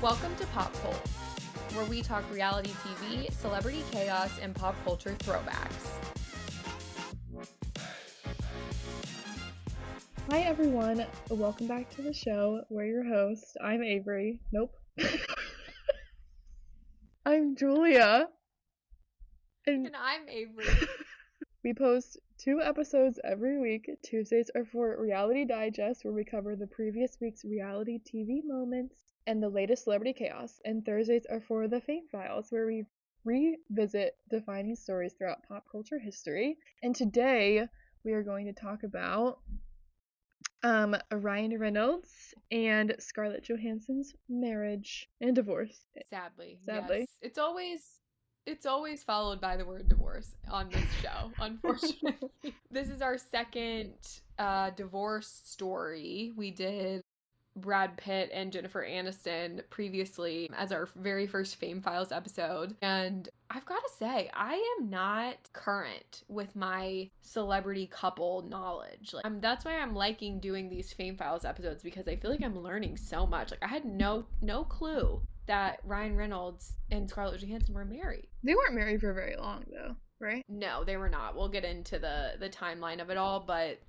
Welcome to Pop Cult, where we talk reality TV, celebrity chaos, and pop culture throwbacks. Hi everyone, welcome back to the show. We're your hosts. I'm Avery. Nope. I'm Julia. And I'm Avery. We post 2 episodes every week. Tuesdays are for Reality Digest, where we cover the previous week's reality TV moments and the latest celebrity chaos. And Thursdays are for the Fame Files, where we revisit defining stories throughout pop culture history. And today we are going to talk about Ryan Reynolds and Scarlett Johansson's marriage and divorce. Sadly. Yes. It's always followed by the word divorce on this show, unfortunately. This is our second divorce story. We did Brad Pitt and Jennifer Aniston previously as our very first Fame Files episode. And I've got to say, I am not current with my celebrity couple knowledge. That's why I'm liking doing these Fame Files episodes, because I feel like I'm learning so much. I had no clue that Ryan Reynolds and Scarlett Johansson were married. They weren't married for very long, though, right? No, they were not. We'll get into the timeline of it all, but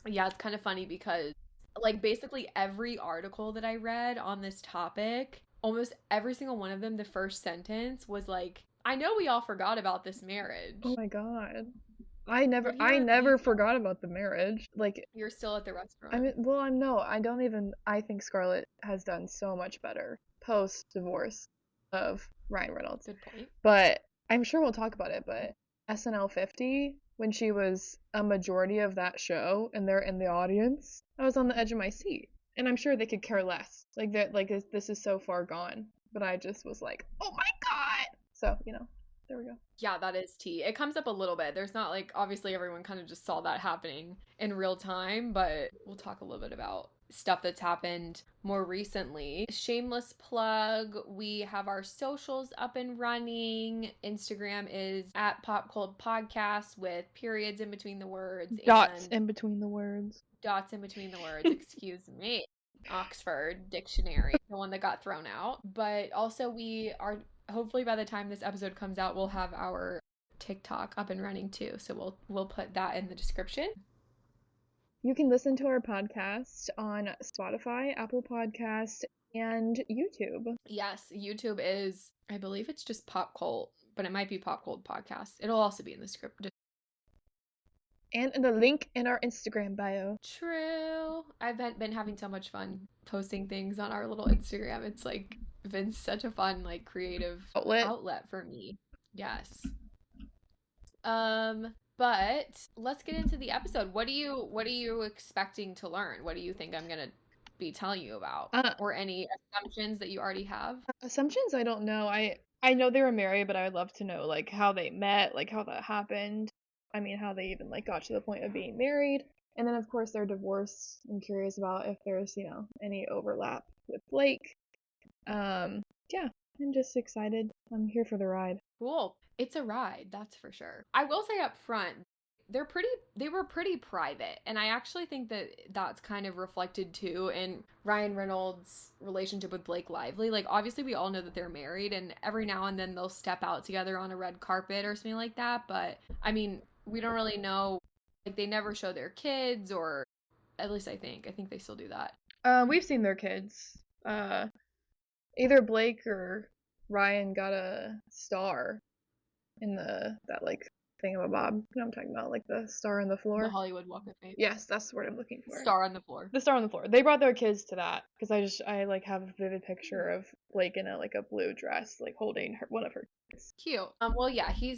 yeah, it's kind of funny because basically every article that I read on this topic, almost every single one of them, the first sentence was like, I know we all forgot about this marriage. Oh my god. I never forgot about the marriage. You're still at the restaurant. I think Scarlett has done so much better post-divorce of Ryan Reynolds. Good point. But I'm sure we'll talk about it, but SNL 50, when she was a majority of that show and they're in the audience, I was on the edge of my seat. And I'm sure they could care less. This is so far gone. But I just was like, oh my god! So, there we go. Yeah, that is tea. It comes up a little bit. There's not obviously everyone kind of just saw that happening in real time, but we'll talk a little bit about stuff that's happened more recently. Shameless plug, we have our socials up and running. Instagram is at Pop Cult Podcast with periods in between the words. Dots in between the words. Dots in between the words, excuse me. Oxford Dictionary, the one that got thrown out. But also we are, hopefully by the time this episode comes out, we'll have our TikTok up and running too. So we'll put that in the description. You can listen to our podcast on Spotify, Apple Podcasts, and YouTube. Yes, YouTube is, I believe it's just Pop Cult, but it might be Pop Cult Podcast. It'll also be in the script. And in the link in our Instagram bio. True. I've been having so much fun posting things on our little Instagram. It's been such a fun, creative outlet for me. Yes. But let's get into the episode. What are you expecting to learn? What do you think I'm gonna be telling you about? Or any assumptions that you already have? Assumptions? I don't know. I know they were married, but I would love to know how they met, how that happened. I mean, how they even got to the point of being married. And then of course their divorce. I'm curious about if there's, any overlap with Blake. Yeah, I'm just excited. I'm here for the ride. Cool. It's a ride, that's for sure. I will say up front, they were pretty private, and I actually think that that's kind of reflected too in Ryan Reynolds' relationship with Blake Lively. Obviously we all know that they're married, and every now and then they'll step out together on a red carpet or something like that, but I mean, we don't really know. They never show their kids, or at least I think they still do that. We've seen their kids. Either Blake or Ryan got a star in that thingamabob. You know what I'm talking about? The star on the floor. The Hollywood Walk of Fame. Yes, that's what I'm looking for. Star on the floor. The star on the floor. They brought their kids to that because I have a vivid picture of Blake in a blue dress, holding one of her kids. Cute. Well, yeah, he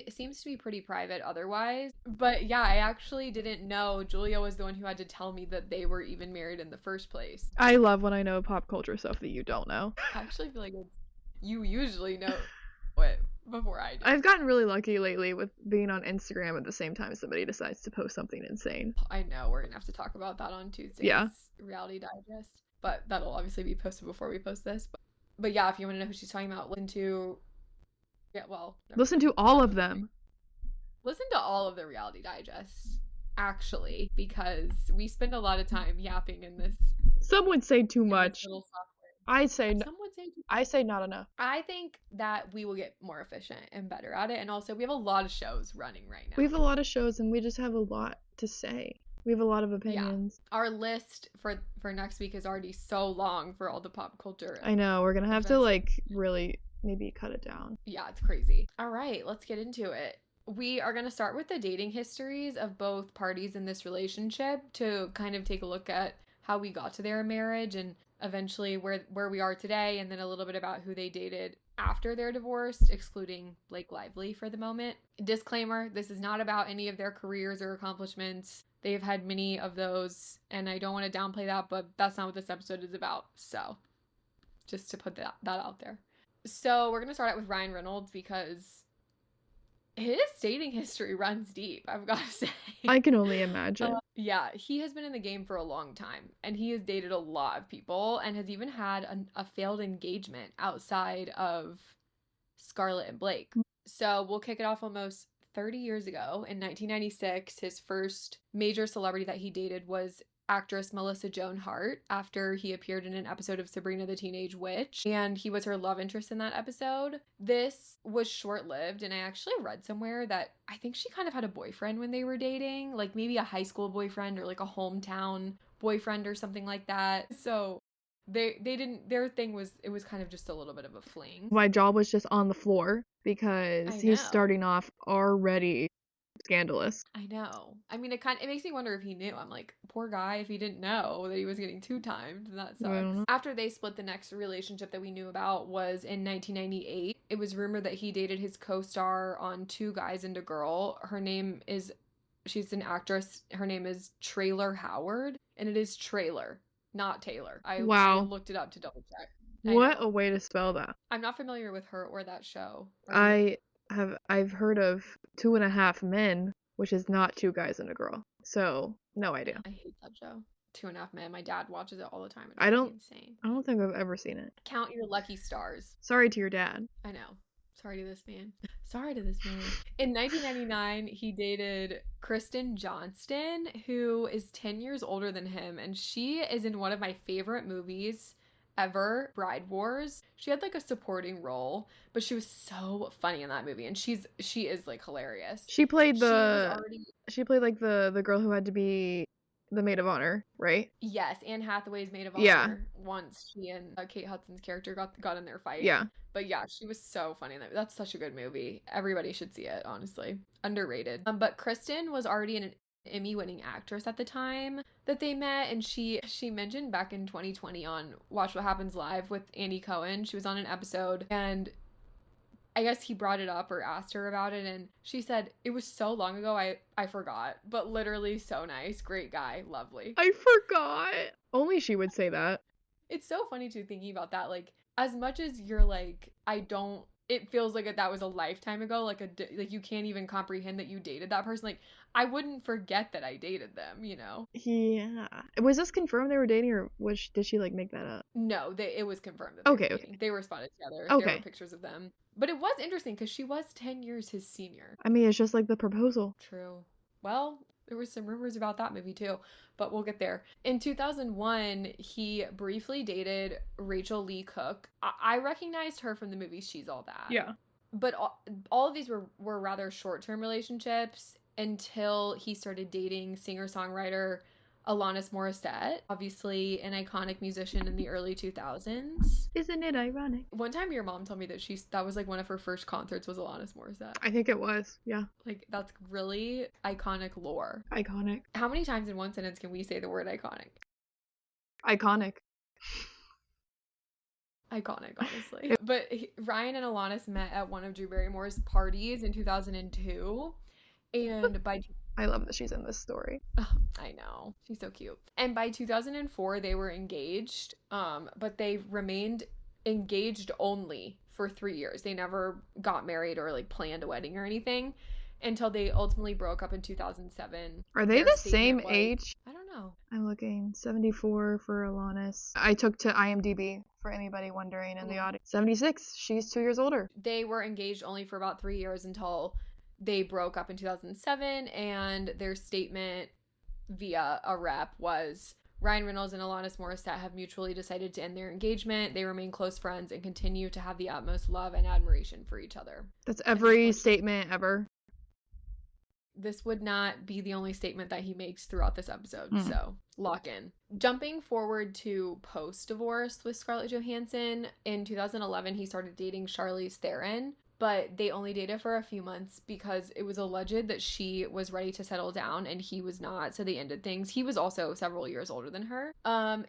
seems to be pretty private otherwise. But yeah, I actually didn't know. Julia was the one who had to tell me that they were even married in the first place. I love when I know pop culture stuff that you don't know. I actually feel like you usually know what before I do. I've gotten really lucky lately with being on Instagram at the same time somebody decides to post something insane. I know, we're gonna have to talk about that on Tuesday's Reality Digest, but that'll obviously be posted before we post this. But yeah, if you want to know who she's talking about, listen to all of them. Listen to all of the Reality Digest, actually, because we spend a lot of time yapping in this. Some would say too much. Little software. I say Some would say I say not enough. I think that we will get more efficient and better at it. And also, we have a lot of shows running right now. We have a lot of shows, and we just have a lot to say. We have a lot of opinions. Yeah. Our list for next week is already so long for all the pop culture. I know. We're going to have to, like, really maybe cut it down. Yeah, it's crazy. All right, let's get into it. We are going to start with the dating histories of both parties in this relationship to kind of take a look at how we got to their marriage and eventually where we are today, and then a little bit about who they dated after their divorce, excluding Blake Lively for the moment. Disclaimer, this is not about any of their careers or accomplishments. They've had many of those, and I don't want to downplay that, but that's not what this episode is about. So, just to put that out there. So, we're going to start out with Ryan Reynolds because his dating history runs deep, I've got to say. I can only imagine. Yeah, he has been in the game for a long time, and he has dated a lot of people and has even had a failed engagement outside of Scarlett and Blake. So we'll kick it off almost 30 years ago. In 1996, his first major celebrity that he dated was actress Melissa Joan Hart after he appeared in an episode of Sabrina the Teenage Witch, and he was her love interest in that episode. This was short-lived, and I actually read somewhere that I think she kind of had a boyfriend when they were dating, like maybe a high school boyfriend or like a hometown boyfriend or something like that. So they didn't, their thing was, it was kind of just a little bit of a fling. My jaw was just on the floor because he's starting off already scandalous. I know. I mean, it makes me wonder if he knew. I'm like, poor guy, if he didn't know that he was getting two-timed, that sucks. After they split, the next relationship that we knew about was in 1998. It was rumored that he dated his co-star on Two Guys and a Girl. She's an actress. Her name is Traylor Howard, and it is Traylor, not Taylor. I looked it up to double check. What a way to spell that. I'm not familiar with her or that show. I've heard of 2.5 Men, which is not Two Guys and a Girl. So, no idea. I hate that show. 2.5 Men. My dad watches it all the time. I don't insane. I don't think I've ever seen it. Count your lucky stars. Sorry to your dad. I know. Sorry to this man. Sorry to this man. In 1999, he dated Kristen Johnston, who is 10 years older than him, and she is in one of my favorite movies ever, Bride Wars. She had like a supporting role, but she was so funny in that movie, and she is like hilarious. She played like the girl who had to be the maid of honor, right? Yes, Anne Hathaway's maid of honor. Yeah. Once she and Kate Hudson's character got in their fight. Yeah. But yeah, she was so funny in that. That's such a good movie. Everybody should see it, honestly. Underrated. But Kristen was already an Emmy-winning actress at the time that they met, and she mentioned back in 2020 on Watch What Happens Live with Andy Cohen. She was on an episode, and I guess he brought it up or asked her about it, and she said, it was so long ago, I forgot, but literally so nice, great guy, lovely. I forgot. Only she would say that. It's so funny too, thinking about that, like, as much as you're like, it feels like that was a lifetime ago, like you can't even comprehend that you dated that person. Like, I wouldn't forget that I dated them, you know? Yeah. Was this confirmed they were dating, or did she like make that up? No, it was confirmed that they were dating. They were spotted together. Okay. There were pictures of them. But it was interesting because she was 10 years his senior. I mean, it's just like The Proposal. True. Well, there were some rumors about that movie too, but we'll get there. In 2001, he briefly dated Rachel Lee Cook. I recognized her from the movie She's All That. Yeah. But all of these were rather short-term relationships until he started dating singer-songwriter Alanis Morissette, obviously an iconic musician in the early 2000s. Isn't it ironic? One time your mom told me that that was like one of her first concerts was Alanis Morissette. I think it was, yeah. Like, that's really iconic lore. Iconic. How many times in one sentence can we say the word iconic? Iconic. Iconic, honestly. But Ryan and Alanis met at one of Drew Barrymore's parties in 2002. And I love that she's in this story. Oh, I know. She's so cute. And by 2004, they were engaged, but they remained engaged only for 3 years. They never got married or like planned a wedding or anything until they ultimately broke up in 2007. Are they the same age? I don't know. I'm looking. 74 for Alanis. I took to IMDb for anybody wondering in the audience. 76. She's 2 years older. They were engaged only for about 3 years until they broke up in 2007, and their statement via a rep was, Ryan Reynolds and Alanis Morissette have mutually decided to end their engagement. They remain close friends and continue to have the utmost love and admiration for each other. That's every statement ever. This would not be the only statement that he makes throughout this episode, so lock in. Jumping forward to post-divorce with Scarlett Johansson, in 2011, he started dating Charlize Theron, but they only dated for a few months because it was alleged that she was ready to settle down and he was not, so they ended things. He was also several years older than her.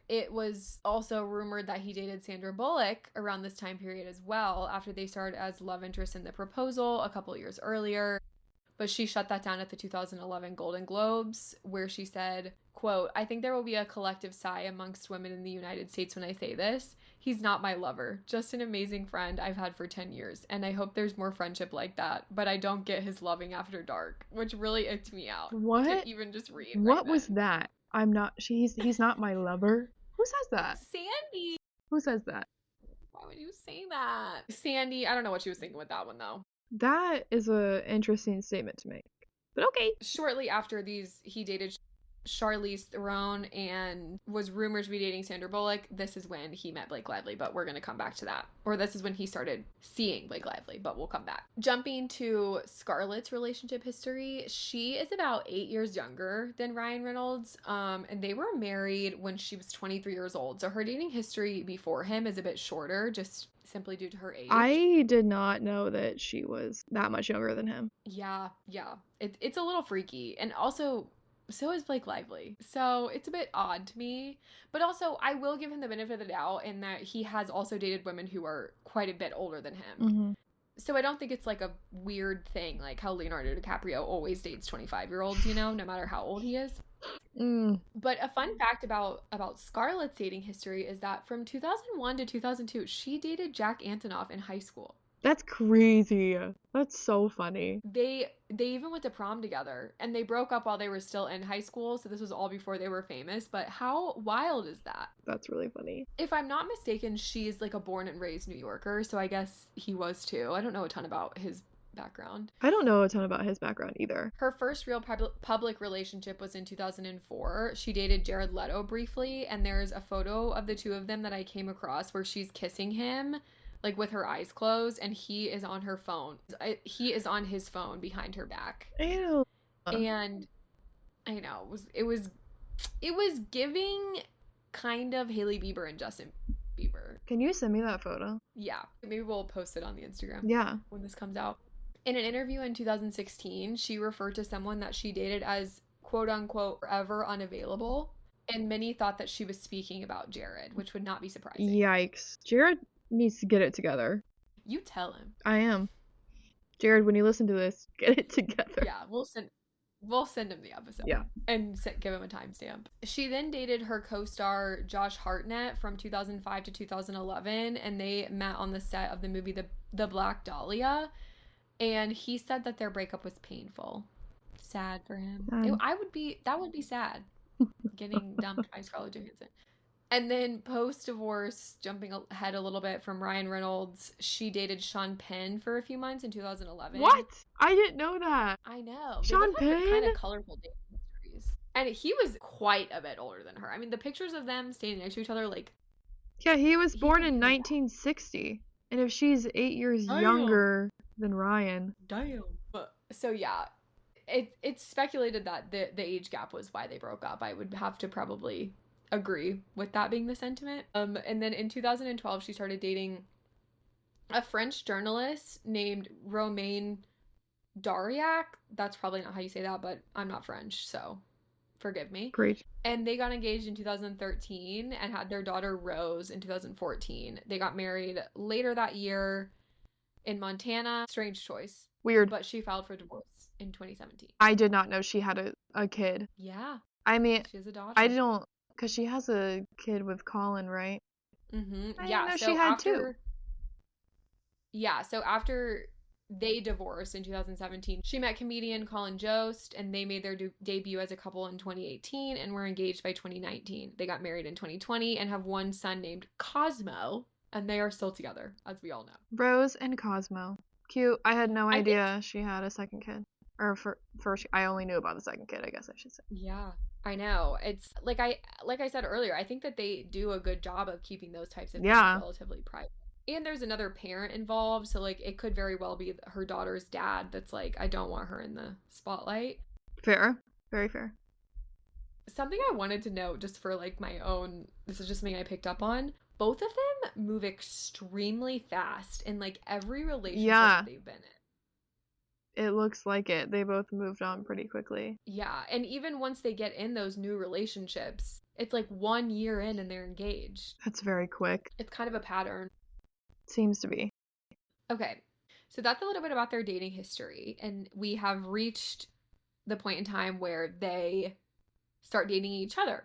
It was also rumored that he dated Sandra Bullock around this time period as well, after they started as love interests in The Proposal a couple years earlier. But she shut that down at the 2011 Golden Globes, where she said, quote, "I think there will be a collective sigh amongst women in the United States when I say this. He's not my lover, just an amazing friend I've had for 10 years, and I hope there's more friendship like that, but I don't get his loving after dark," which really icked me out. What? To even just read. What was that? He's not my lover? Who says that? Sandy! Who says that? Why would you say that? Sandy, I don't know what she was thinking with that one, though. That is an interesting statement to make. But okay. Shortly after these, he dated Charlize Theron and was rumored to be dating Sandra Bullock. This is when he met Blake Lively, but we're going to come back to that. Or this is when he started seeing Blake Lively, but we'll come back. Jumping to Scarlett's relationship history, she is about 8 years younger than Ryan Reynolds, and they were married when she was 23 years old. So her dating history before him is a bit shorter, just simply due to her age. I did not know that she was that much younger than him. Yeah. It's a little freaky. And also, so is Blake Lively. So it's a bit odd to me. But also, I will give him the benefit of the doubt in that he has also dated women who are quite a bit older than him. Mm-hmm. So I don't think it's like a weird thing, like how Leonardo DiCaprio always dates 25-year-olds, you know, no matter how old he is. But a fun fact about Scarlett's dating history is that from 2001 to 2002, she dated Jack Antonoff in high school. That's crazy. That's so funny. They even went to prom together, and they broke up while they were still in high school, so this was all before they were famous, but how wild is that? That's really funny. If I'm not mistaken, she's like a born and raised New Yorker, so I guess he was too. I don't know a ton about his background. I don't know a ton about his background either. Her first real public relationship was in 2004. She dated Jared Leto briefly, and there's a photo of the two of them that I came across where she's kissing him, like with her eyes closed, and he is on her phone. He is on his phone behind her back. Ew. And I know it was giving kind of Hailey Bieber and Justin Bieber. Can you send me that photo? Yeah, maybe we'll post it on the Instagram. Yeah, when this comes out. In an interview in 2016, she referred to someone that she dated as quote unquote forever unavailable, and many thought that she was speaking about Jared, which would not be surprising. Yikes. Jared needs to get it together. You tell him. I am. Jared, when you listen to this, get it together. Yeah, we'll send him the episode. Yeah. And give him a timestamp. She then dated her co-star Josh Hartnett from 2005 to 2011, and they met on the set of the movie The Black Dahlia. And he said that their breakup was painful. Sad for him. That would be sad. Getting dumped by Scarlett Johansson. And then post-divorce, jumping ahead a little bit from Ryan Reynolds, she dated Sean Penn for a few months in 2011. What? I didn't know that. I know. Sean Penn? Kind of colorful dating histories. And he was quite a bit older than her. I mean, the pictures of them standing next to each other, like... Yeah, he was born in 1960. And if she's 8 years younger than Ryan... Damn. So, yeah. It's speculated that the age gap was why they broke up. I would have to probably agree with that being the sentiment. And then in 2012, she started dating a French journalist named Romain Dariac. That's probably not how you say that, but I'm not French, so forgive me. Great. And they got engaged in 2013 and had their daughter Rose in 2014. They got married later that year in Montana. Strange choice. Weird. But she filed for divorce in 2017. I did not know she had a kid. Yeah. I mean, she has a daughter. I don't, because she has a kid with Colin, right? Mm-hmm. I didn't know she had two. Yeah, so after they divorced in 2017, she met comedian Colin Jost, and they made their debut as a couple in 2018 and were engaged by 2019. They got married in 2020 and have one son named Cosmo, and they are still together, as we all know. Rose and Cosmo. Cute. I had no idea she had a second kid. Or first, I only knew about the second kid, I guess I should say. Yeah. I know. It's like I said earlier, I think that they do a good job of keeping those types of things relatively private. And there's another parent involved, so like it could very well be her daughter's dad that's like, I don't want her in the spotlight. Fair. Very fair. Something I wanted to note just for like my own, this is just something I picked up on. Both of them move extremely fast in like every relationship that they've been in. It looks like it. They both moved on pretty quickly. Yeah, and even once they get in those new relationships, it's like 1 year in and they're engaged. That's very quick. It's kind of a pattern. Seems to be. Okay, so that's a little bit about their dating history, and we have reached the point in time where they start dating each other.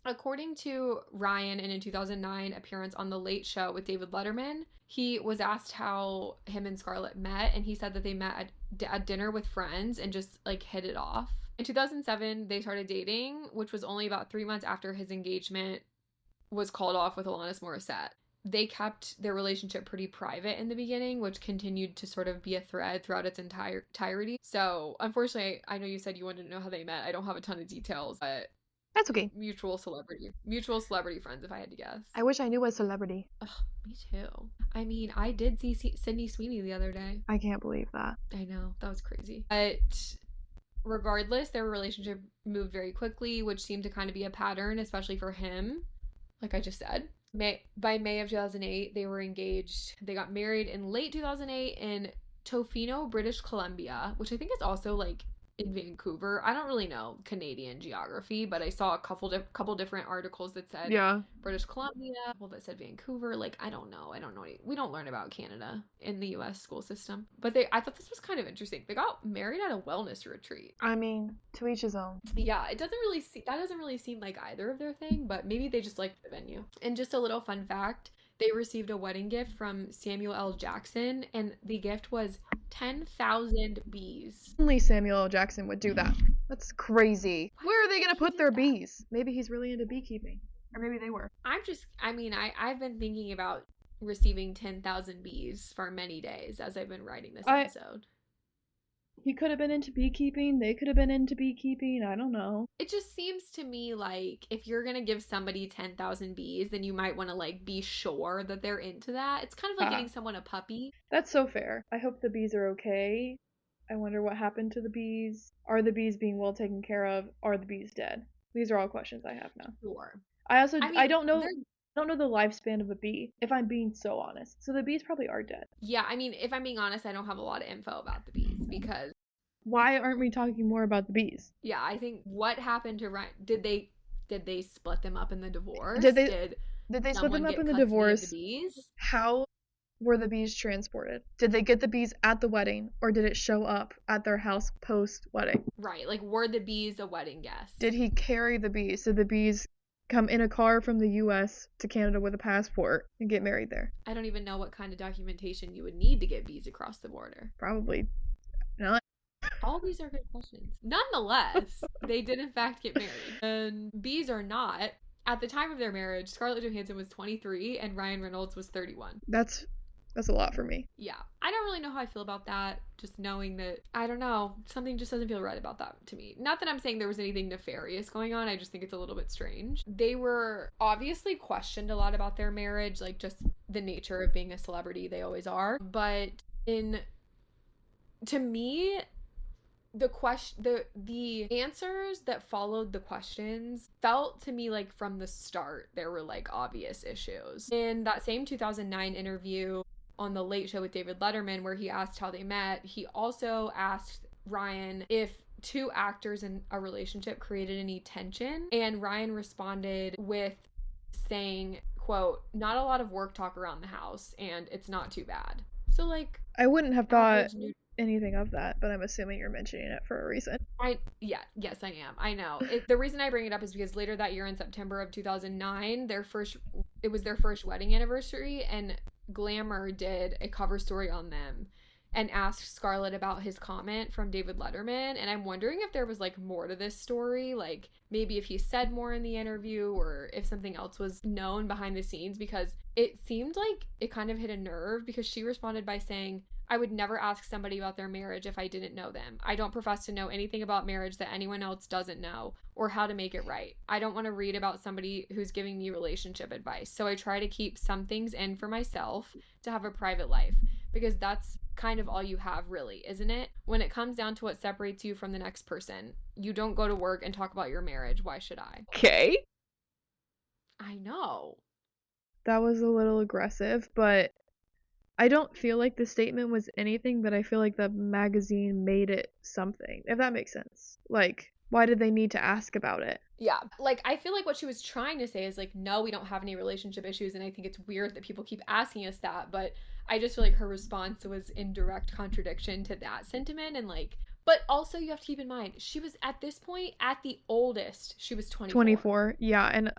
According to Ryan in a 2009 appearance on The Late Show with David Letterman, he was asked how him and Scarlett met, and he said that they met at dinner with friends and just like hit it off. In 2007, they started dating, which was only about 3 months after his engagement was called off with Alanis Morissette. They kept their relationship pretty private in the beginning, which continued to sort of be a thread throughout its entirety. So, unfortunately, I know you said you wanted to know how they met. I don't have a ton of details, but that's okay. Mutual celebrity friends, if I had to guess. I wish I knew a celebrity. Ugh, me too. I mean, I did see Sydney Sweeney the other day. I can't believe that. I know, that was crazy. But regardless, their relationship moved very quickly, which seemed to kind of be a pattern, especially for him. Like I just said. By May of 2008, they were engaged. They got married in late 2008 in Tofino, British Columbia, which I think is also like in Vancouver. I don't really know Canadian geography, but I saw a couple different articles that said British Columbia, well that said Vancouver. Like I don't know. We don't learn about Canada in the US school system. But I thought this was kind of interesting. They got married at a wellness retreat. I mean, to each his own. Yeah, that doesn't really seem like either of their thing, but maybe they just liked the venue. And just a little fun fact, they received a wedding gift from Samuel L. Jackson, and the gift was 10,000 bees. Only Samuel L. Jackson would do that. That's crazy. Where are they going to put their bees? Maybe he's really into beekeeping. Or maybe they were. I've been thinking about receiving 10,000 bees for many days as I've been writing this episode. He could have been into beekeeping. They could have been into beekeeping. I don't know. It just seems to me like if you're going to give somebody 10,000 bees, then you might want to like be sure that they're into that. It's kind of like getting someone a puppy. That's so fair. I hope the bees are okay. I wonder what happened to the bees. Are the bees being well taken care of? Are the bees dead? These are all questions I have now. Sure. I don't know. I don't know the lifespan of a bee, if I'm being so honest. So the bees probably are dead. Yeah, I mean, if I'm being honest, I don't have a lot of info about the bees because... Why aren't we talking more about the bees? Yeah, I think what happened to Ryan... Did they split them up in the divorce? Did they split them up in the divorce? The bees? How were the bees transported? Did they get the bees at the wedding, or did it show up at their house post-wedding? Right, like were the bees a wedding guest? Did he carry the bees? Did the bees come in a car from the US to Canada with a passport and get married there? I don't even know what kind of documentation you would need to get bees across the border. Probably not. All these are good questions. Nonetheless, they did in fact get married. And bees are not. At the time of their marriage, Scarlett Johansson was 23 and Ryan Reynolds was 31. That's a lot for me. Yeah. I don't really know how I feel about that. Just knowing that, I don't know, something just doesn't feel right about that to me. Not that I'm saying there was anything nefarious going on. I just think it's a little bit strange. They were obviously questioned a lot about their marriage, like just the nature of being a celebrity. They always are. But to me, the answers that followed the questions felt to me like from the start there were like obvious issues. In that same 2009 interview on The Late Show with David Letterman, where he asked how they met, he also asked Ryan if two actors in a relationship created any tension, and Ryan responded with saying, quote, "Not a lot of work talk around the house, and it's not too bad." So like, I wouldn't have thought anything of that, but I'm assuming you're mentioning it for a reason. Yes, I am. I know. The reason I bring it up is because later that year in September of 2009, it was their first wedding anniversary, and Glamour did a cover story on them, and asked Scarlett about his comment from David Letterman. And I'm wondering if there was like more to this story, like maybe if he said more in the interview or if something else was known behind the scenes, because it seemed like it kind of hit a nerve because she responded by saying, I would never ask somebody about their marriage if I didn't know them. I don't profess to know anything about marriage that anyone else doesn't know or how to make it right. I don't want to read about somebody who's giving me relationship advice. So I try to keep some things in for myself to have a private life, because that's kind of all you have, really, isn't it? When it comes down to what separates you from the next person, you don't go to work and talk about your marriage. Why should I? Okay. I know. That was a little aggressive, but I don't feel like the statement was anything, but I feel like the magazine made it something, if that makes sense. Like, why did they need to ask about it? Yeah. Like, I feel like what she was trying to say is, like, no, we don't have any relationship issues. And I think it's weird that people keep asking us that. But I just feel like her response was in direct contradiction to that sentiment. And, like, but also you have to keep in mind, she was at this point, at the oldest, she was 24. 24, yeah. And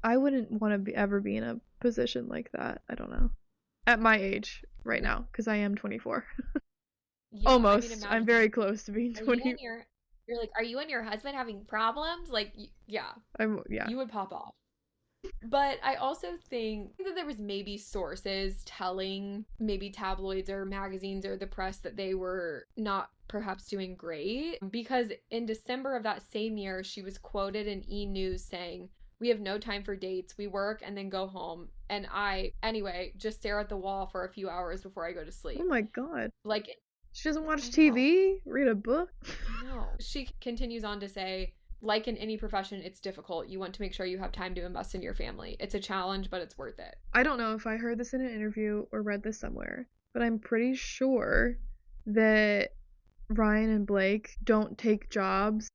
I wouldn't want to ever be in a position like that. I don't know. At my age right now, because I am 24. Yeah, Almost. I mean, I'm very close to being 20. You're like, are you and your husband having problems? Like, yeah. Yeah. You would pop off. But I also think that there was maybe sources telling maybe tabloids or magazines or the press that they were not perhaps doing great. Because in December of that same year, she was quoted in E! News saying, we have no time for dates. We work and then go home. And I, anyway, just stare at the wall for a few hours before I go to sleep. Oh my God. Like, she doesn't watch TV? Read a book? No. She continues on to say, like in any profession, it's difficult. You want to make sure you have time to invest in your family. It's a challenge, but it's worth it. I don't know if I heard this in an interview or read this somewhere, but I'm pretty sure that Ryan and Blake don't take jobs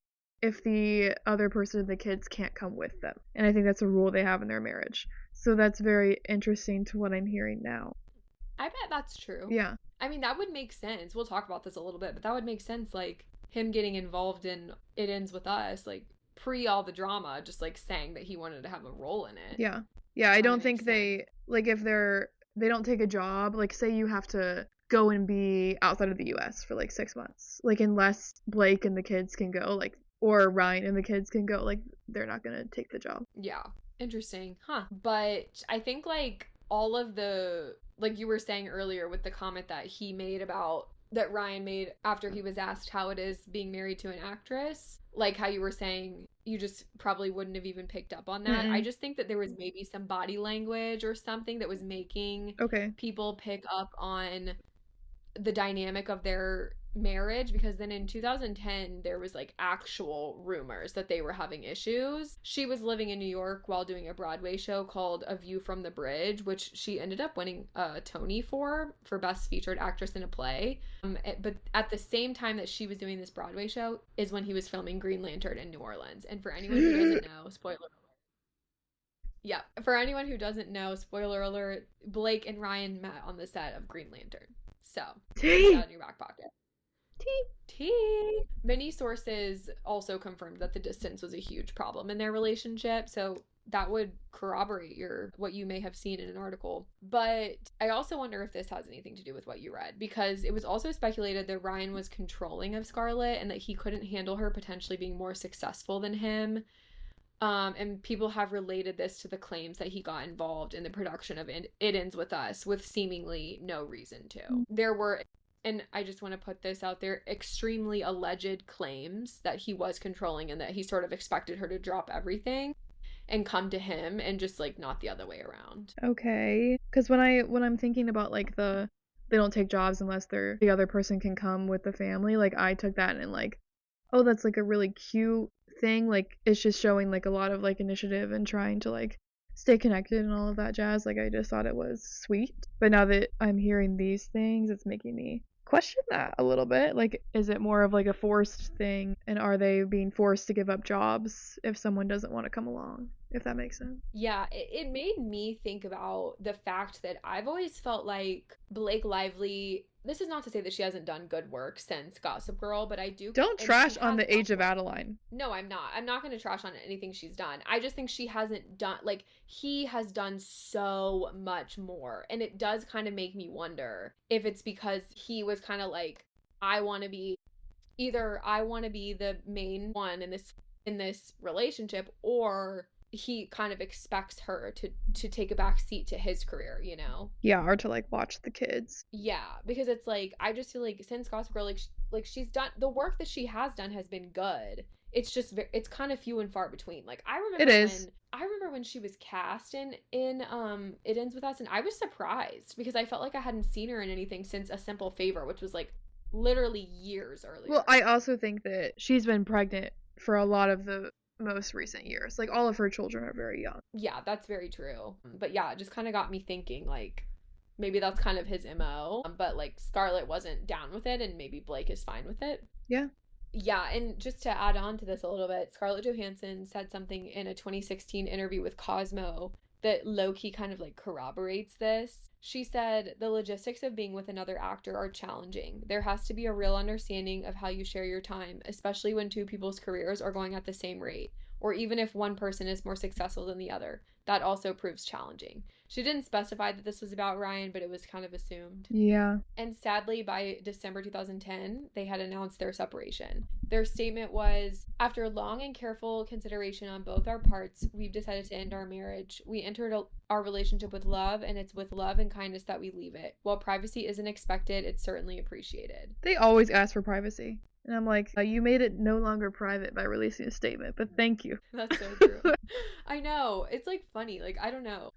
if the other person and the kids can't come with them. And I think that's a rule they have in their marriage. So that's very interesting to what I'm hearing now. I bet that's true. Yeah. I mean, that would make sense. We'll talk about this a little bit, but that would make sense, like, him getting involved in It Ends With Us, like, pre all the drama, just, like, saying that he wanted to have a role in it. Yeah. Yeah, I don't think they, like, if they don't take a job, like, say you have to go and be outside of the US for, like, 6 months. Like, unless Blake and the kids can go, like, or Ryan and the kids can go, like, they're not gonna take the job. Yeah. Interesting. Huh. But I think, like, all of the, like you were saying earlier with the comment that he made about, that Ryan made after he was asked how it is being married to an actress, like how you were saying you just probably wouldn't have even picked up on that. I just think that there was maybe some body language or something that was making people pick up on the dynamic of their marriage, because then in 2010 there was like actual rumors that they were having issues. She was living in New York while doing a Broadway show called A View from the Bridge, which she ended up winning a Tony for Best Featured Actress in a Play. But at the same time that she was doing this Broadway show is when he was filming Green Lantern in New Orleans. And for anyone who doesn't know, spoiler alert. Yeah, for anyone who doesn't know, spoiler alert, Blake and Ryan met on the set of Green Lantern. So, put that in your back pocket. Tea. Many sources also confirmed that the distance was a huge problem in their relationship, so that would corroborate what you may have seen in an article. But I also wonder if this has anything to do with what you read, because it was also speculated that Ryan was controlling of Scarlett and that he couldn't handle her potentially being more successful than him. And people have related this to the claims that he got involved in the production of It Ends With Us with seemingly no reason to. There were, and I just want to put this out there, extremely alleged claims that he was controlling and that he sort of expected her to drop everything and come to him, and just like not the other way around. Okay. Because when I'm thinking about like they don't take jobs unless the other person can come with the family, like I took that and like, oh, that's like a really cute thing. Like it's just showing like a lot of like initiative and trying to like stay connected and all of that jazz. Like I just thought it was sweet. But now that I'm hearing these things, it's making me question that a little bit. Like, is it more of like a forced thing, and are they being forced to give up jobs if someone doesn't want to come along, if that makes sense? Yeah, it made me think about the fact that I've always felt like Blake Lively this is not to say that she hasn't done good work since Gossip Girl, but I do. Don't trash on the Age of Adeline. No, I'm not. I'm not going to trash on anything she's done. I just think she hasn't done, like, he has done so much more. And it does kind of make me wonder if it's because he was kind of like, I want to be the main one in this relationship, or he kind of expects her to take a back seat to his career, you know? Yeah, or to like watch the kids. Yeah, because it's like, I just feel like since Gossip Girl, like she's done the work that she has done has been good. It's just it's kind of few and far between. Like I remember when she was cast in It Ends With Us, and I was surprised because I felt like I hadn't seen her in anything since A Simple Favor, which was like literally years earlier. Well, I also think that she's been pregnant for a lot of the most recent years. Like all of her children are very young. Yeah, that's very true. But yeah, it just kind of got me thinking, like, maybe that's kind of his MO. But like Scarlett wasn't down with it, and maybe Blake is fine with it. Yeah. Yeah, and just to add on to this a little bit, Scarlett Johansson said something in a 2016 interview with Cosmo that low-key kind of like corroborates this. She said, the logistics of being with another actor are challenging. There has to be a real understanding of how you share your time, especially when two people's careers are going at the same rate, or even if one person is more successful than the other. That also proves challenging. She didn't specify that this was about Ryan, but it was kind of assumed. Yeah. And sadly, by December 2010, they had announced their separation. Their statement was, after long and careful consideration on both our parts, we've decided to end our marriage. We entered our relationship with love, and it's with love and kindness that we leave it. While privacy isn't expected, it's certainly appreciated. They always ask for privacy. And I'm like, you made it no longer private by releasing a statement, but thank you. That's so true. I know. It's like funny. Like, I don't know.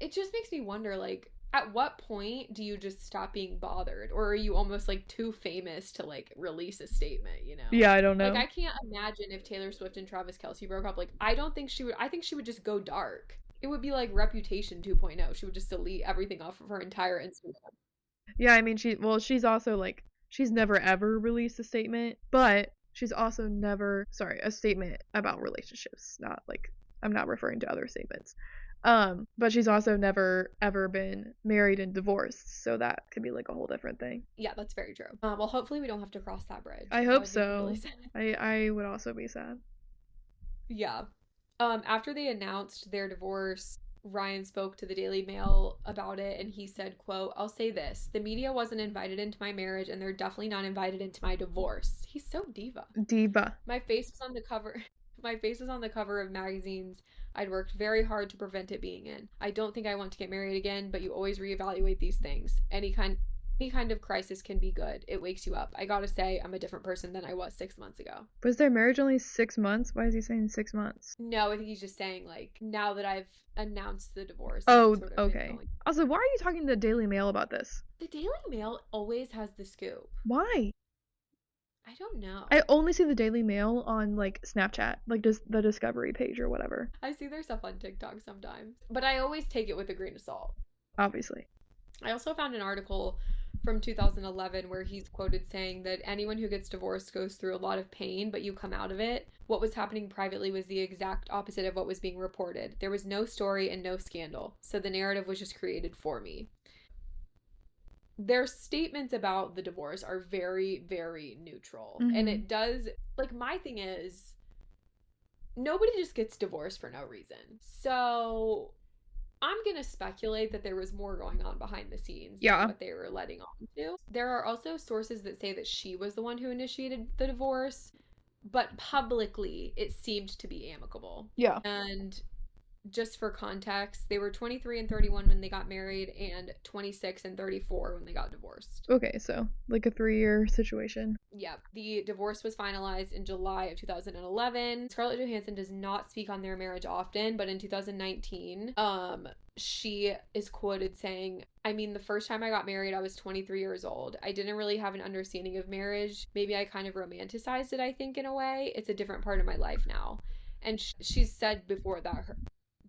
It just makes me wonder, like, at what point do you just stop being bothered? Or are you almost like too famous to like release a statement, you know? Yeah, I don't know. Like, I can't imagine if Taylor Swift and Travis Kelce broke up. Like, I think she would just go dark. It would be like Reputation 2.0. She would just delete everything off of her entire Instagram. Yeah, I mean, she's also like, she's never ever released a statement, but she's also never, a statement about relationships. Not like, I'm not referring to other statements. But she's also never ever been married and divorced, so that could be like a whole different thing. Yeah, that's very true. Well, hopefully we don't have to cross that bridge. I hope so. Really I would also be sad. Yeah. After they announced their divorce, Ryan spoke to the Daily Mail about it, and he said, quote, "I'll say this. The media wasn't invited into my marriage, and they're definitely not invited into my divorce." He's so diva. My face was on the cover. My face was on the cover of magazines I'd worked very hard to prevent it being in. I don't think I want to get married again, but you always reevaluate these things. Any kind of crisis can be good. It wakes you up. I gotta say, I'm a different person than I was 6 months ago. Was their marriage only 6 months? Why is he saying 6 months? No, I think he's just saying, like, now that I've announced the divorce. Oh, okay. Also, why are you talking to the Daily Mail about this? The Daily Mail always has the scoop. Why? I don't know. I only see the Daily Mail on, like, Snapchat, like, just the Discovery page or whatever. I see their stuff on TikTok sometimes, but I always take it with a grain of salt. Obviously. I also found an article from 2011 where he's quoted saying that anyone who gets divorced goes through a lot of pain, but you come out of it. What was happening privately was the exact opposite of what was being reported. There was no story and no scandal, so the narrative was just created for me. Their statements about the divorce are very, very neutral. Mm-hmm. And it does, like, my thing is, nobody just gets divorced for no reason. So I'm going to speculate that there was more going on behind the scenes than what they were letting on to. There are also sources that say that she was the one who initiated the divorce, but publicly it seemed to be amicable. Yeah. And just for context, they were 23 and 31 when they got married and 26 and 34 when they got divorced. Okay, so like a 3-year situation. Yeah, the divorce was finalized in July of 2011. Scarlett Johansson does not speak on their marriage often, but in 2019, she is quoted saying, "I mean, the first time I got married, I was 23 years old. I didn't really have an understanding of marriage. Maybe I kind of romanticized it, I think, in a way. It's a different part of my life now." And she's said before that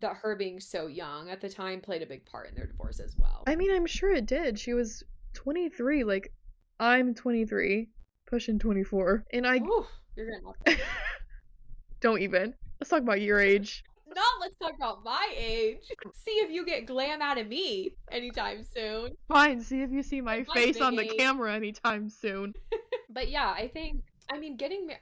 her being so young at the time played a big part in their divorce as well. I mean, I'm sure it did. She was 23. Like, I'm 23, pushing 24, and Ooh, you're gonna have to. Don't even. Let's talk about your age. Not let's talk about my age. See if you get glam out of me anytime soon. Fine, see if you see my face big on the age. camera anytime soon. But yeah, I mean,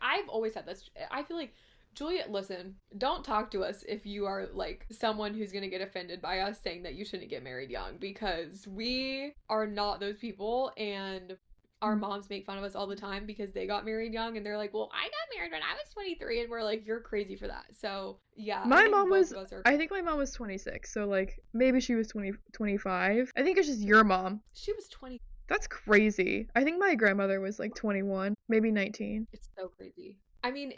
I've always had this. I feel like, Julia, listen, don't talk to us if you are like someone who's gonna get offended by us saying that you shouldn't get married young, because we are not those people, and our moms make fun of us all the time because they got married young, and they're like, well, I got married when I was 23, and we're like, you're crazy for that. So yeah, My I mom was, I think my mom was 26, so like maybe she was 25. I think it's just your mom. She was 20. That's crazy. I think my grandmother was like 21, maybe 19. It's so crazy. I mean,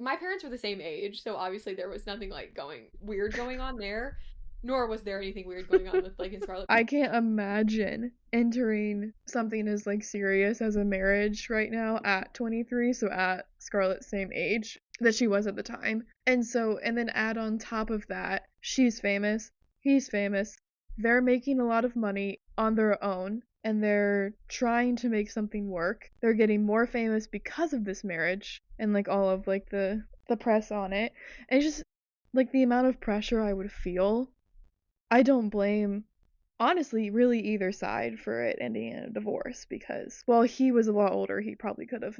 my parents were the same age, so obviously there was nothing like weird going on there, nor was there anything weird going on with like in Scarlett. I can't imagine entering something as like serious as a marriage right now at 23, so at Scarlett's same age that she was at the time. And then add on top of that, she's famous, he's famous, they're making a lot of money on their own, and they're trying to make something work. They're getting more famous because of this marriage and like all of like the press on it. And it's just like the amount of pressure I would feel. I don't blame, honestly, really either side for it ending in a divorce, because, well, he was a lot older. He probably could have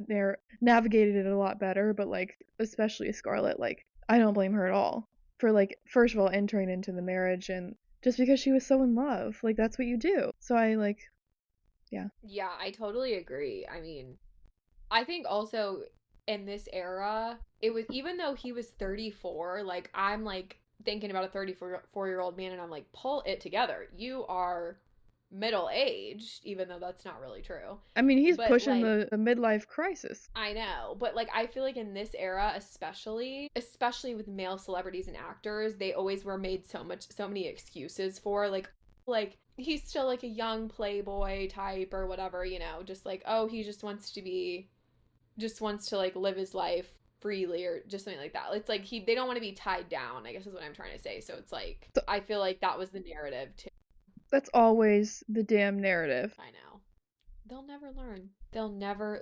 navigated it a lot better, but like, especially Scarlett, like, I don't blame her at all for like, first of all, entering into the marriage, and just because she was so in love, like, that's what you do. So I like, yeah. Yeah, I totally agree. I mean, I think also in this era, it was, even though he was 34, like, I'm like thinking about a 34-year-old man, and I'm like, pull it together. You are middle-aged, even though that's not really true. I mean, he's But, pushing like, the midlife crisis. I know, but like I feel like in this era, especially with male celebrities and actors, they always were made so many excuses for, like he's still like a young playboy type or whatever, you know, just like, oh, he just wants to like live his life freely or just something like that. It's like they don't want to be tied down, I guess is what I'm trying to say. So it's like, I feel like that was the narrative too. That's always the damn narrative. I know. They'll never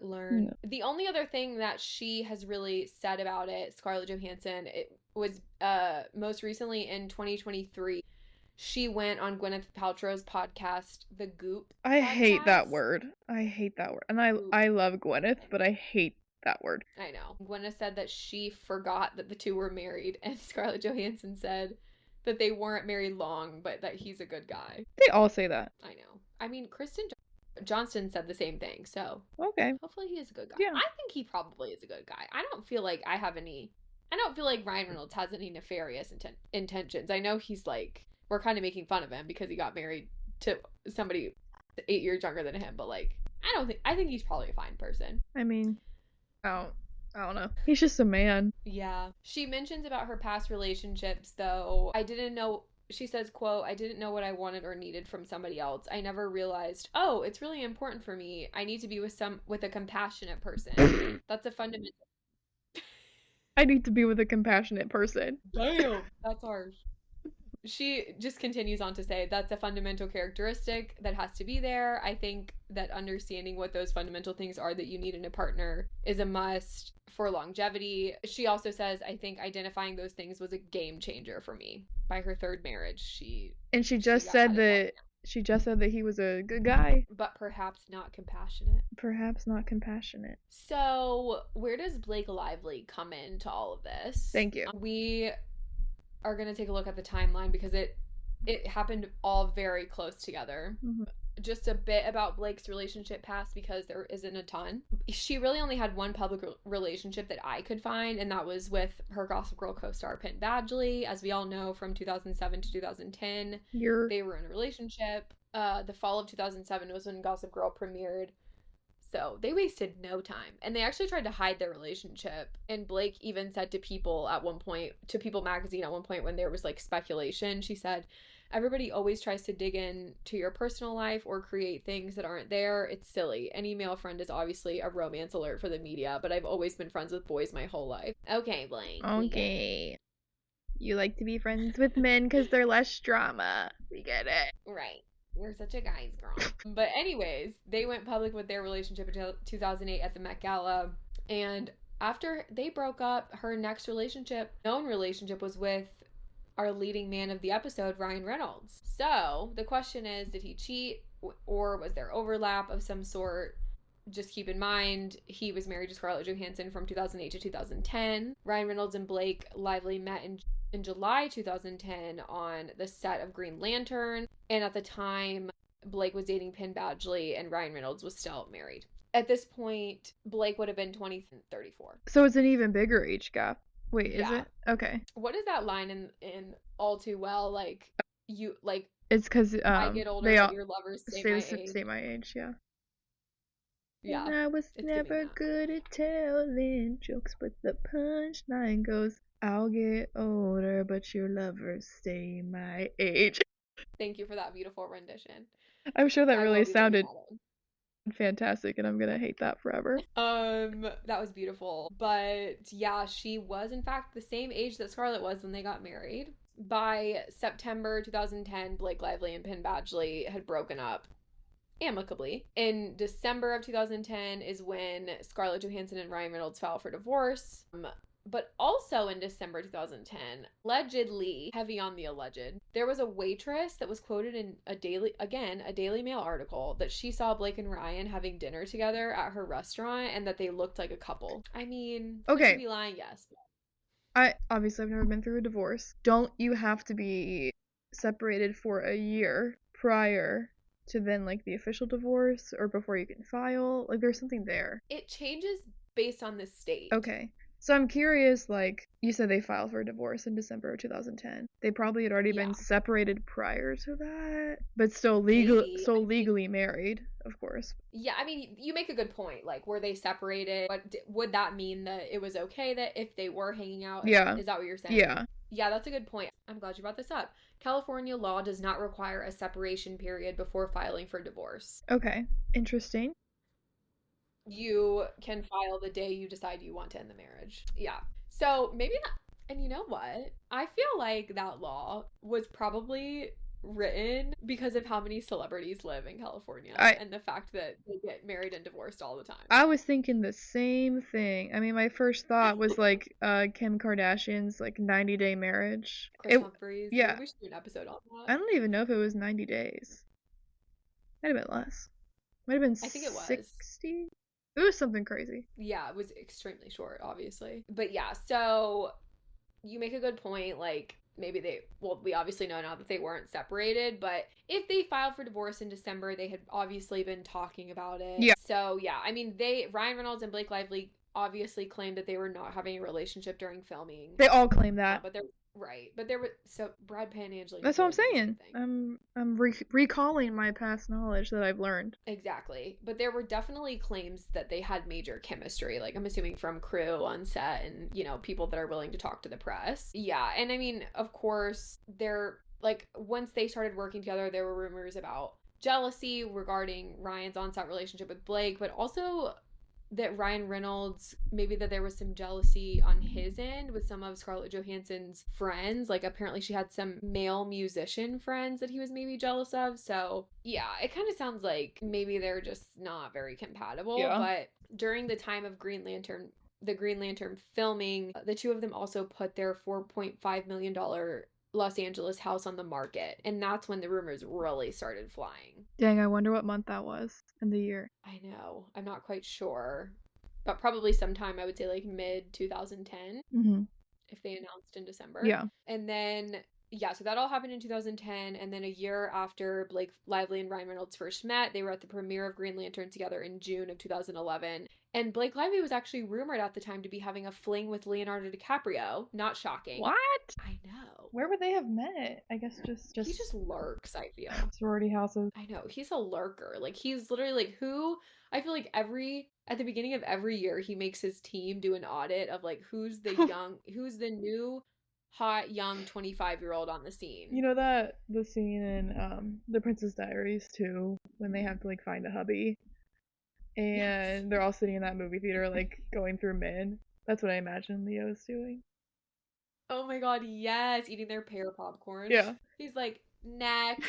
learn. No. The only other thing that she has really said about it, Scarlett Johansson, it was most recently in 2023, she went on Gwyneth Paltrow's podcast, The Goop. I hate that word. And I love Gwyneth, but I hate that word. I know. Gwyneth said that she forgot that the two were married, and Scarlett Johansson said that they weren't married long, but that he's a good guy. They all say that. I know. I mean, Kristen Johnston said the same thing, so okay. Hopefully he is a good guy. Yeah. I think he probably is a good guy. I don't feel like Ryan Reynolds has any nefarious intentions. I know he's like, we're kind of making fun of him because he got married to somebody 8 years younger than him, but like, I think he's probably a fine person. I mean, I don't know. He's just a man. Yeah. She mentions about her past relationships, though. She says, quote, I didn't know what I wanted or needed from somebody else. I never realized, oh, it's really important for me. I need to be with a compassionate person. That's a fundamental. I need to be with a compassionate person. Damn. That's harsh. She just continues on to say that's a fundamental characteristic that has to be there. I think that understanding what those fundamental things are that you need in a partner is a must for longevity. She also says, I think identifying those things was a game changer for me. By her third marriage, she just said that he was a good guy, but perhaps not compassionate. So where does Blake Lively come into all of this? Thank you. We are going to take a look at the timeline because it happened all very close together. Mm-hmm. Just a bit about Blake's relationship past, because there isn't a ton. She really only had one public relationship that I could find, and that was with her Gossip Girl co-star Penn Badgley. As we all know, from 2007 to 2010, they were in a relationship. The fall of 2007 was when Gossip Girl premiered. So they wasted no time. And they actually tried to hide their relationship. And Blake even said to People magazine at one point, when there was like speculation, she said, everybody always tries to dig in to your personal life or create things that aren't there. It's silly. Any male friend is obviously a romance alert for the media, but I've always been friends with boys my whole life. Okay, Blake. Okay. You like to be friends with men because they're less drama. We get it. Right. You're such a guy's girl. But anyways, they went public with their relationship in 2008 at the Met Gala. And after they broke up, her next known relationship was with our leading man of the episode, Ryan Reynolds. So the question is, did he cheat or was there overlap of some sort? Just keep in mind, he was married to Scarlett Johansson from 2008 to 2010. Ryan Reynolds and Blake Lively met in July 2010 on the set of Green Lantern. And at the time, Blake was dating Penn Badgley and Ryan Reynolds was still married. At this point, Blake would have been 34. So it's an even bigger age gap. Wait, is Yeah. it? Okay. What is that line in All Too Well? Like, you, like, It's because I get older, they all but your lovers stay my age. Yeah. Yeah. And I was never good at telling jokes, but the punchline goes, I'll get older, but your lovers stay my age. Thank you for that beautiful rendition. I'm sure that really sounded fantastic, and I'm gonna hate that forever. That was beautiful. But yeah, she was in fact the same age that Scarlett was when they got married. By September 2010, Blake Lively and Penn Badgley had broken up amicably. In December of 2010 is when Scarlett Johansson and Ryan Reynolds filed for divorce. But also in December 2010, allegedly, heavy on the alleged, there was a waitress that was quoted in a Daily Mail article that she saw Blake and Ryan having dinner together at her restaurant and that they looked like a couple. I mean, okay. Could be lying, yes. Obviously I've never been through a divorce. Don't you have to be separated for a year prior to then like the official divorce or before you can file? Like there's something there. It changes based on the state. Okay. So I'm curious, like, you said they filed for divorce in December of 2010. They probably had already been separated prior to that, but still legally married, of course. Yeah, I mean, you make a good point. Like, were they separated? But would that mean that it was okay that if they were hanging out? Yeah. Is that what you're saying? Yeah. Yeah, that's a good point. I'm glad you brought this up. California law does not require a separation period before filing for divorce. Okay. Interesting. You can file the day you decide you want to end the marriage. Yeah. So maybe not. And you know what? I feel like that law was probably written because of how many celebrities live in California and the fact that they get married and divorced all the time. I was thinking the same thing. I mean, my first thought was like Kim Kardashian's like 90-day marriage. Chris Humphries. Yeah. Maybe we should do an episode on that. I don't even know if it was 90 days. Might have been less. Might have been I think it was 60. It was something crazy. Yeah, it was extremely short, obviously. But yeah, so you make a good point. Like, maybe we obviously know now that they weren't separated, but if they filed for divorce in December, they had obviously been talking about it. Yeah. So yeah, I mean, Ryan Reynolds and Blake Lively obviously claimed that they were not having a relationship during filming. They all claim that. But there were so Brad Pitt and Angelina. That's what I'm saying. I'm recalling my past knowledge that I've learned. Exactly, but there were definitely claims that they had major chemistry. Like I'm assuming from crew on set and people that are willing to talk to the press. Yeah, and I mean, of course, once they started working together, there were rumors about jealousy regarding Ryan's on-set relationship with Blake, but also that Ryan Reynolds, maybe that there was some jealousy on his end with some of Scarlett Johansson's friends. Like apparently she had some male musician friends that he was maybe jealous of. So yeah, it kind of sounds like maybe they're just not very compatible. Yeah. But during the time of the Green Lantern filming, the two of them also put their $4.5 million Los Angeles house on the market, and that's when the rumors really started flying. Dang, I wonder what month that was in the year. I know, I'm not quite sure, but probably sometime I would say like mid 2010 if they announced in December. Yeah. And then so that all happened in 2010, and then a year after Blake Lively and Ryan Reynolds first met, they were at the premiere of Green Lantern together in June of 2011. And Blake Lively was actually rumored at the time to be having a fling with Leonardo DiCaprio. Not shocking. What? I know. Where would they have met? I guess just he just lurks, I feel. Sorority houses. I know. He's a lurker. Like he's literally like I feel like at the beginning of every year he makes his team do an audit of like who's the new hot young 25-year-old on the scene. You know the scene in The Princess Diaries too, when they have to like find a hubby and they're all sitting in that movie theater like going through men. That's what I imagine Leo's doing. Oh my god, yes, eating their pear popcorn. Yeah. He's like, next.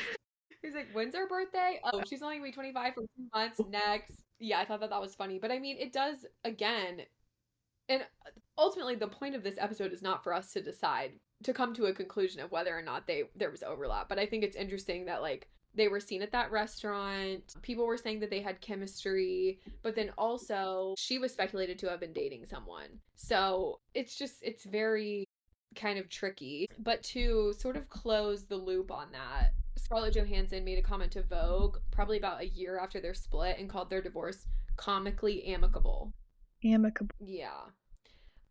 He's like, when's her birthday? Oh, she's only gonna be 25 for 2 months. Next. Yeah, I thought that was funny. But I mean, it does, again, And ultimately, the point of this episode is not for us to decide, to come to a conclusion of whether or not there was overlap. But I think it's interesting that, like, they were seen at that restaurant. People were saying that they had chemistry, but then also she was speculated to have been dating someone. So it's very kind of tricky. But to sort of close the loop on that, Scarlett Johansson made a comment to Vogue probably about a year after their split and called their divorce comically amicable. Amicable. Yeah.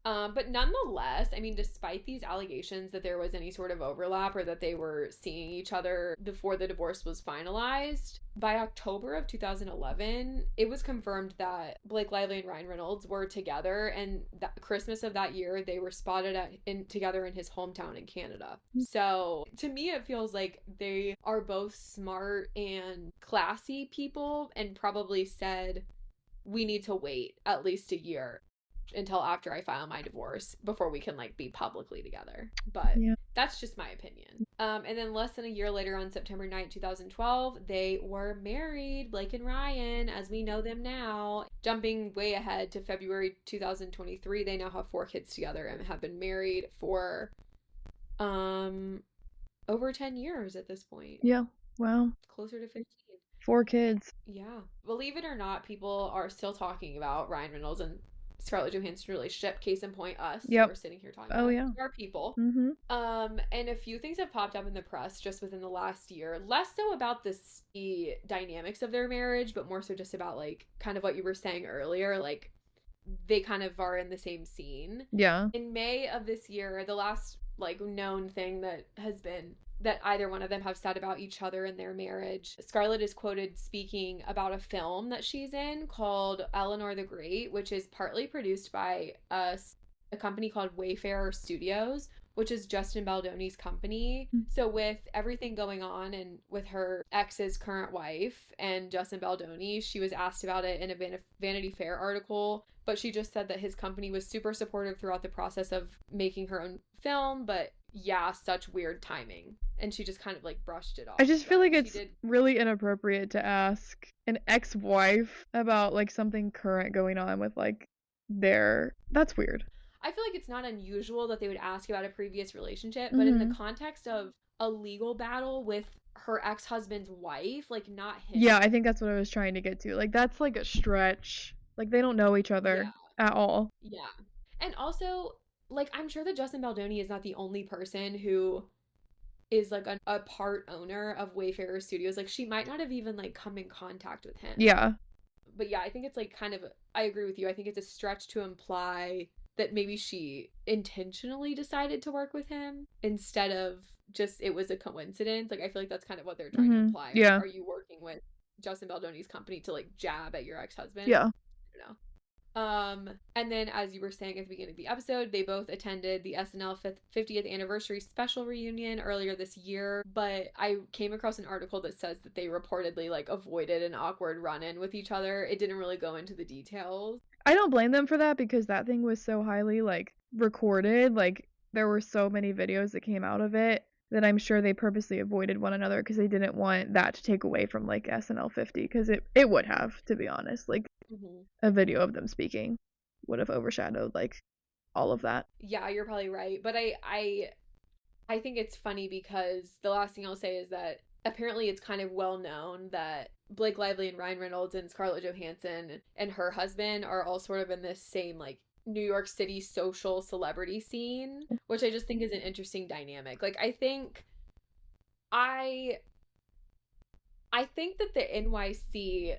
But nonetheless, I mean, despite these allegations that there was any sort of overlap or that they were seeing each other before the divorce was finalized, by October of 2011, it was confirmed that Blake Lively and Ryan Reynolds were together, and that Christmas of that year, they were spotted together in his hometown in Canada. So to me, it feels like they are both smart and classy people, and probably said, we need to wait at least a year until after I file my divorce before we can, like, be publicly together. But Yeah. that's just my opinion. And then less than a year later, on September 9th, 2012, they were married, Blake and Ryan, as we know them now. Jumping way ahead to February 2023, they now have 4 kids together and have been married for over 10 years at this point. Yeah. Wow. Closer to 15. 4 kids. Yeah. Believe it or not, people are still talking about Ryan Reynolds and Scarlett Johansson's relationship. Case in point, us. Yep. We're sitting here talking about our people. Mm-hmm. And a few things have popped up in the press just within the last year. Less so about the dynamics of their marriage, but more so just about, like, kind of what you were saying earlier. Like, they kind of are in the same scene. Yeah. In May of this year, the last, like, known thing that either one of them have said about each other and their marriage, Scarlett is quoted speaking about a film that she's in called Eleanor the Great, which is partly produced by a company called Wayfarer Studios, which is Justin Baldoni's company. So with everything going on and with her ex's current wife and Justin Baldoni, she was asked about it in a Vanity Fair article, but she just said that his company was super supportive throughout the process of making her own film, but yeah, such weird timing. And she just kind of, like, brushed it off. I just feel like it's really inappropriate to ask an ex-wife about, like, something current going on with, like, that's weird. I feel like it's not unusual that they would ask about a previous relationship, but in the context of a legal battle with her ex-husband's wife, like, not him. Yeah, I think that's what I was trying to get to. Like, that's, like, a stretch. Like, they don't know each other at all. Yeah. And also, like, I'm sure that Justin Baldoni is not the only person who is, like, a part owner of Wayfarer Studios. Like, she might not have even, like, come in contact with him. Yeah. But yeah, I think it's, like, kind of, I agree with you. I think it's a stretch to imply that maybe she intentionally decided to work with him instead of just it was a coincidence. Like, I feel like that's kind of what they're trying to imply. Yeah. Are you working with Justin Baldoni's company to, like, jab at your ex-husband? Yeah. I don't know. And then, as you were saying at the beginning of the episode, they both attended the SNL 50th anniversary special reunion earlier this year, but I came across an article that says that they reportedly, like, avoided an awkward run-in with each other. It didn't really go into the details. I don't blame them for that because that thing was so highly, like, recorded. Like, there were so many videos that came out of it that I'm sure they purposely avoided one another because they didn't want that to take away from, like, SNL 50, because it would have, to be honest. Like, a video of them speaking would have overshadowed, like, all of that. Yeah, you're probably right. But I think it's funny because the last thing I'll say is that apparently it's kind of well known that Blake Lively and Ryan Reynolds and Scarlett Johansson and her husband are all sort of in this same, like, New York City social celebrity scene, which I just think is an interesting dynamic. Like, I think that the NYC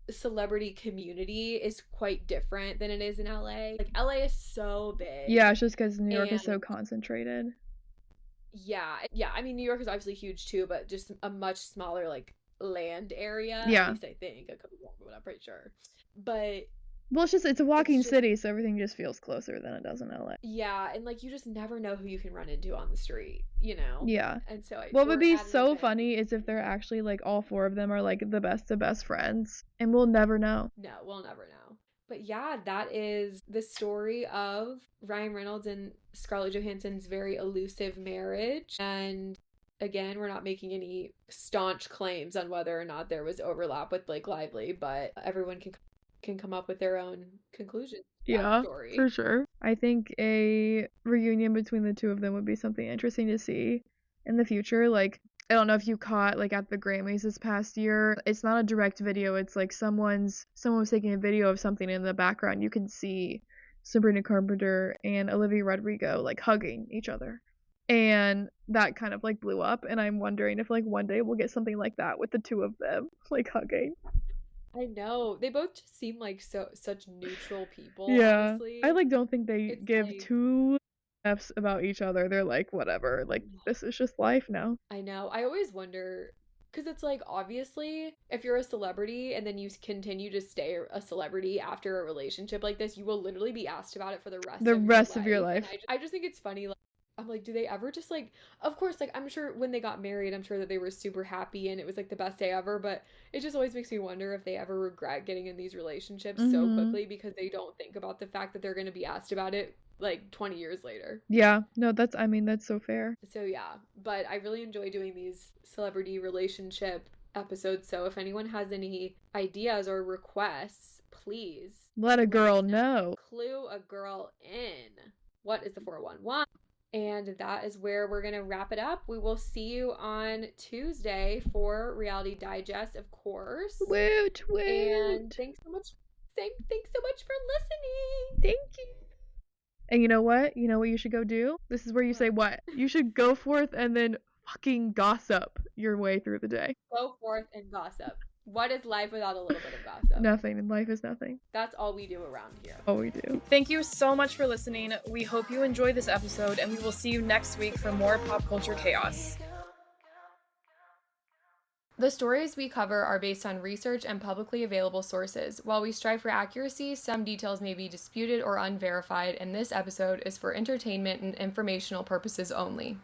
celebrity community is quite different than it is in LA. Like, LA is so big. Yeah, it's just because New York is so concentrated. Yeah. I mean, New York is obviously huge too, but just a much smaller, like, land area. Yeah. At least I think. I could be wrong, but I'm pretty sure. But well, it's a walking city, so everything just feels closer than it does in LA. Yeah, and, like, you just never know who you can run into on the street, you know? Yeah. And so what would be so funny is if they're actually, like, all 4 of them are, like, the best of best friends, and we'll never know. No, we'll never know. But yeah, that is the story of Ryan Reynolds and Scarlett Johansson's very elusive marriage. And again, we're not making any staunch claims on whether or not there was overlap with Blake Lively, but everyone can come up with their own conclusion. Yeah, story. for sure. I think a reunion between the two of them would be something interesting to see in the future. Like, I don't know if you caught like at the Grammys this past year. It's not a direct video. It's like someone was taking a video of something in the background. You can see Sabrina Carpenter and Olivia Rodrigo like hugging each other. And that kind of like blew up, and I'm wondering if like one day we'll get something like that with the two of them like hugging. I know. They both just seem like such neutral people, Yeah. honestly. I like don't think they It's give like, two F's about each other. They're like, whatever. Like, this is just life now. I know. I always wonder because it's like obviously if you're a celebrity and then you continue to stay a celebrity after a relationship like this, you will literally be asked about it for the rest Of your of your life. life. And I just think it's funny. Like, I'm like, do they ever just like, of course, like I'm sure when they got married, I'm sure that they were super happy and it was like the best day ever, but it just always makes me wonder if they ever regret getting in these relationships so quickly because they don't think about the fact that they're going to be asked about it like 20 years later. Yeah. No, that's so fair. So yeah, but I really enjoy doing these celebrity relationship episodes. So if anyone has any ideas or requests, please Let a girl know. Clue a girl in. What is the 411? And that is where we're going to wrap it up. We will see you on Tuesday for Reality Digest, of course. Woot, woot. And thanks so much. Thanks so much for listening. Thank you. And you know what? You know what you should go do? This is where you say what? You should go forth and then fucking gossip your way through the day. Go forth and gossip. What is life without a little bit of gossip? Nothing. And life is nothing. That's all we do around here. All we do. Thank you so much for listening. We hope you enjoyed this episode, and we will see you next week for more pop culture chaos. The stories we cover are based on research and publicly available sources. While we strive for accuracy, some details may be disputed or unverified, and this episode is for entertainment and informational purposes only.